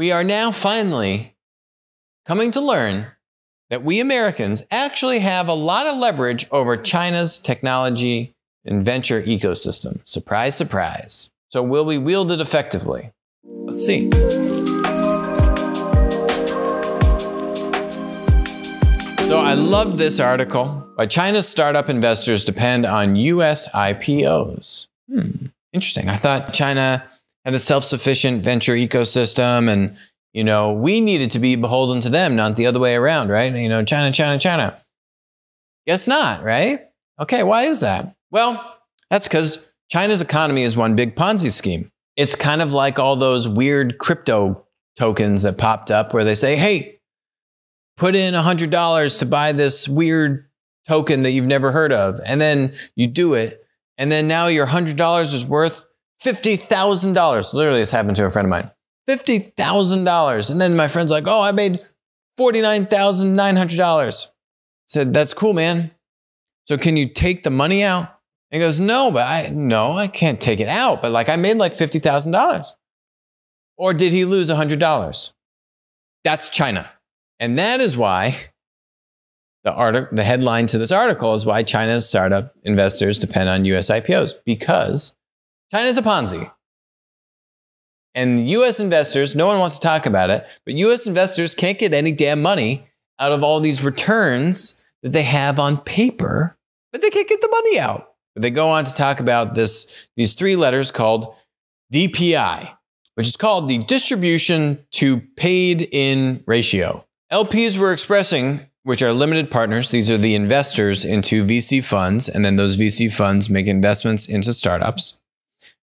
We are now finally coming to learn that we Americans actually have a lot of leverage over China's technology and venture ecosystem. Surprise, surprise. So will we wield it effectively? Let's see. So I love this article. Why China's startup investors depend on US IPOs. Interesting. I thought China had a self-sufficient venture ecosystem and, you know, we needed to be beholden to them, not the other way around, right? You know, China, China, China. Guess not, right? Okay, why is that? Well, that's because China's economy is one big Ponzi scheme. It's kind of like all those weird crypto tokens that popped up where they say, hey, put in $100 to buy this weird token that you've never heard of. And then you do it. And then now your $100 is worth $50,000. Literally, this happened to a friend of mine. $50,000. And then my friend's like, oh, I made $49,900. I said, that's cool, man. So can you take the money out? And he goes, no, but I can't take it out. But like I made like $50,000. Or did he lose $100? That's China. And that is why the headline to this article is why China's startup investors depend on US IPOs, because China's a Ponzi. And US investors, no one wants to talk about it, but US investors can't get any damn money out of all these returns that they have on paper, but they can't get the money out. But they go on to talk about these three letters called DPI, which is called the distribution to paid in ratio. LPs were expressing, which are limited partners. These are the investors into VC funds, and then those VC funds make investments into startups.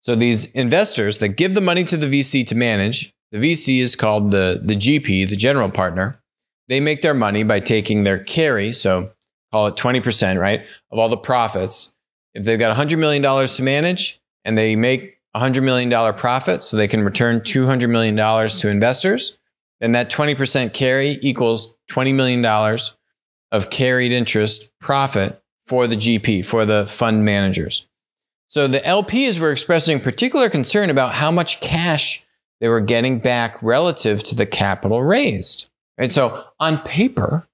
So these investors that give the money to the VC to manage, the VC is called the GP, the general partner. They make their money by taking their carry, so call it 20%, right, of all the profits. If they've got $100 million to manage and they make $100 million profit, so they can return $200 million to investors, then that 20% carry equals $20 million of carried interest profit for the GP, for the fund managers. So the LPs were expressing particular concern about how much cash they were getting back relative to the capital raised. Right? So on paper,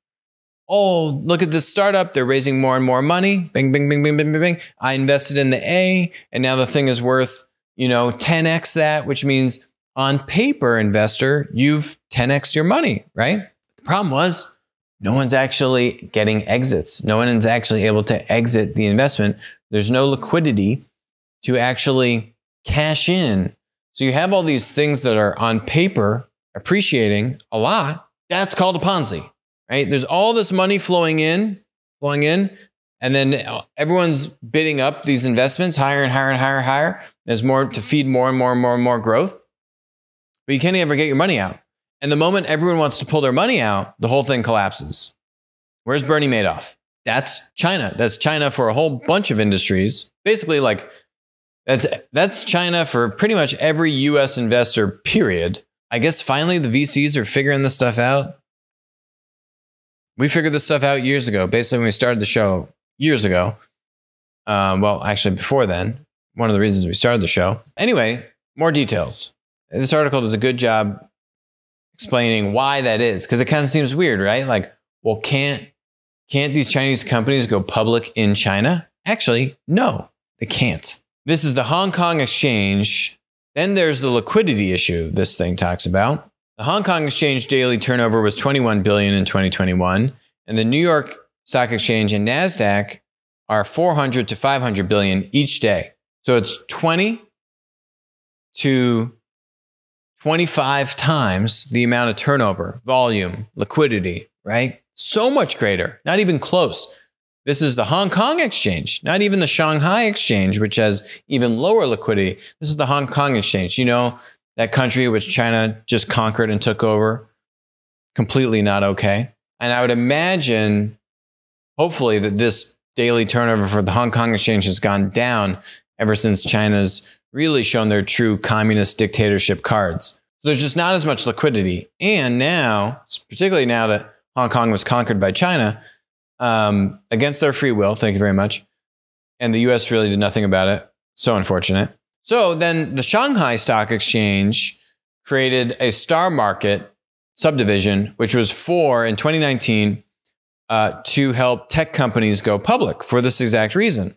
oh, look at this startup. They're raising more and more money. Bing, bing, bing, bing, bing, bing, bing. I invested in the A, and now the thing is worth, 10x that, which means on paper, investor, you've 10x your money, right? The problem was no one's actually getting exits. No one is actually able to exit the investment. There's no liquidity to actually cash in. So you have all these things that are on paper appreciating a lot. That's called a Ponzi, right? There's all this money flowing in, and then everyone's bidding up these investments higher and higher and higher and higher. There's more to feed more and more and more and more growth. But you can't ever get your money out. And the moment everyone wants to pull their money out, the whole thing collapses. Where's Bernie Madoff? That's China. That's China for a whole bunch of industries. Basically, like that's China for pretty much every US investor, period. I guess finally the VCs are figuring this stuff out. We figured this stuff out years ago, basically when we started the show years ago. Well, actually before then, one of the reasons we started the show. Anyway, more details. This article does a good job explaining why that is, because it kind of seems weird, right? Like, well, can't these Chinese companies go public in China? Actually, no, they can't. This is the Hong Kong exchange. Then there's the liquidity issue this thing talks about. The Hong Kong exchange daily turnover was $21 billion in 2021, and the New York Stock Exchange and NASDAQ are $400 to $500 billion each day. So it's 20 to 25 times the amount of turnover, volume, liquidity, right? So much greater, not even close. This is the Hong Kong exchange, not even the Shanghai exchange, which has even lower liquidity. This is the Hong Kong exchange. You know, that country which China just conquered and took over, completely not okay. And I would imagine, hopefully, that this daily turnover for the Hong Kong exchange has gone down ever since China's really shown their true communist dictatorship cards. So there's just not as much liquidity. And now, particularly now that Hong Kong was conquered by China, against their free will, thank you very much, and the US really did nothing about it. So unfortunate. So then the Shanghai Stock Exchange created a star market subdivision, which was in 2019, to help tech companies go public for this exact reason.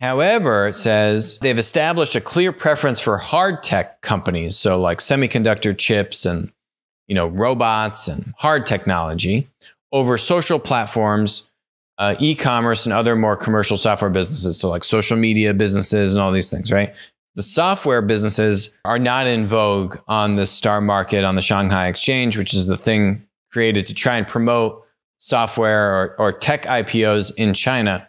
However, it says they've established a clear preference for hard tech companies, so like semiconductor chips and robots and hard technology, over social platforms, e-commerce, and other more commercial software businesses, so like social media businesses and all these things, right? The software businesses are not in vogue on the star market on the Shanghai exchange, which is the thing created to try and promote software or tech IPOs in China.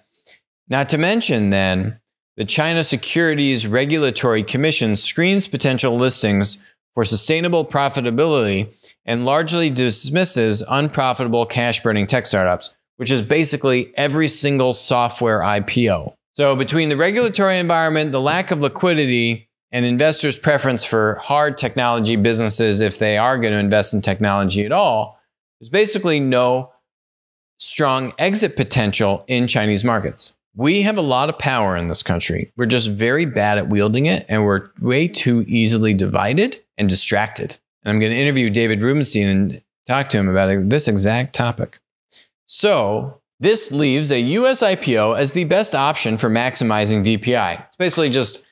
Not to mention then, the China Securities Regulatory Commission screens potential listings for sustainable profitability and largely dismisses unprofitable cash-burning tech startups, which is basically every single software IPO. So between the regulatory environment, the lack of liquidity, and investors' preference for hard technology businesses if they are going to invest in technology at all, there's basically no strong exit potential in Chinese markets. We have a lot of power in this country. We're just very bad at wielding it, and we're way too easily divided and distracted. And I'm going to interview David Rubenstein and talk to him about this exact topic. So this leaves a US IPO as the best option for maximizing DPI. It's basically just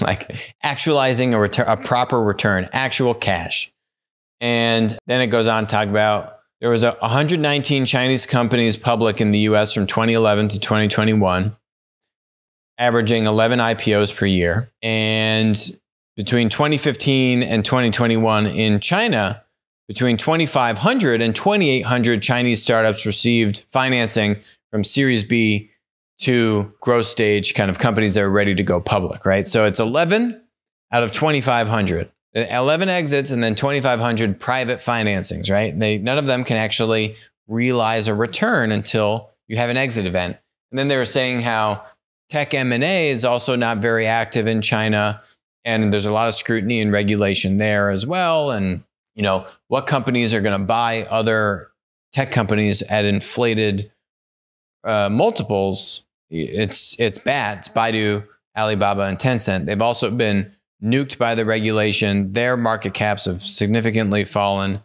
like actualizing a proper return, actual cash. And then it goes on to talk about there was 119 Chinese companies public in the US from 2011 to 2021, averaging 11 IPOs per year. And between 2015 and 2021 in China, between 2,500 and 2,800 Chinese startups received financing from Series B to growth stage kind of companies that are ready to go public, right? So it's 11 out of 2,500. 11 exits and then 2,500 private financings, right? None of them can actually realize a return until you have an exit event. And then they were saying how tech M&A is also not very active in China, and there's a lot of scrutiny and regulation there as well. And what companies are going to buy other tech companies at inflated multiples? It's bad. It's Baidu, Alibaba, and Tencent. They've also been nuked by the regulation. Their market caps have significantly fallen.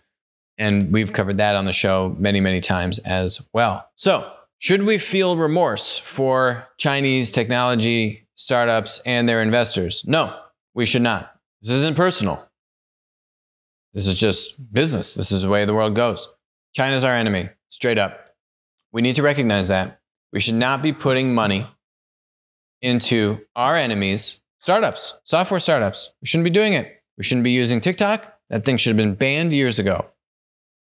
And we've covered that on the show many, many times as well. So should we feel remorse for Chinese technology startups and their investors? No, we should not. This isn't personal. This is just business. This is the way the world goes. China's our enemy, straight up. We need to recognize that. We should not be putting money into our enemies' startups, software startups. We shouldn't be doing it. We shouldn't be using TikTok. That thing should have been banned years ago.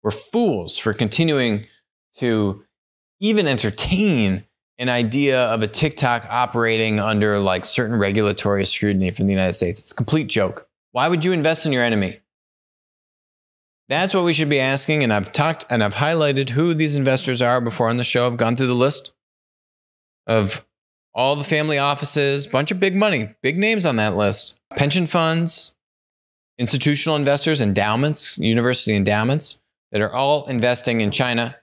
We're fools for continuing to even entertain an idea of a TikTok operating under like certain regulatory scrutiny from the United States. It's a complete joke. Why would you invest in your enemy? That's what we should be asking. And I've talked and I've highlighted who these investors are before on the show. I've gone through the list of all the family offices, bunch of big money, big names on that list. Pension funds, institutional investors, endowments, university endowments that are all investing in China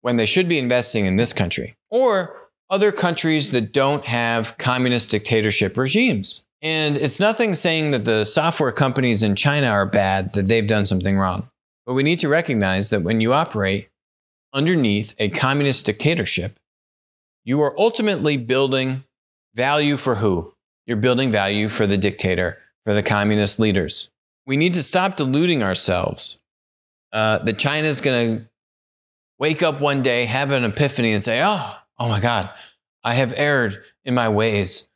when they should be investing in this country or other countries that don't have communist dictatorship regimes. And it's nothing saying that the software companies in China are bad, that they've done something wrong. But we need to recognize that when you operate underneath a communist dictatorship, you are ultimately building value for who? You're building value for the dictator, for the communist leaders. We need to stop deluding ourselves that China's going to wake up one day, have an epiphany and say, oh my God, I have erred in my ways.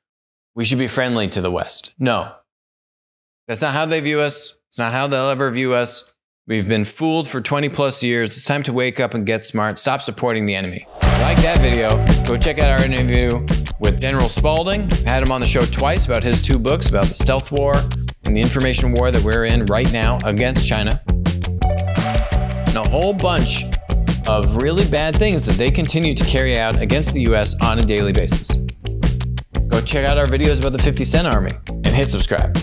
We should be friendly to the West. No, that's not how they view us. It's not how they'll ever view us. We've been fooled for 20 plus years. It's time to wake up and get smart. Stop supporting the enemy. Like that video, go check out our interview with General Spalding. I had him on the show twice about his 2 books about the stealth war and the information war that we're in right now against China. And a whole bunch of really bad things that they continue to carry out against the US on a daily basis. Go check out our videos about the 50 Cent Army and hit subscribe.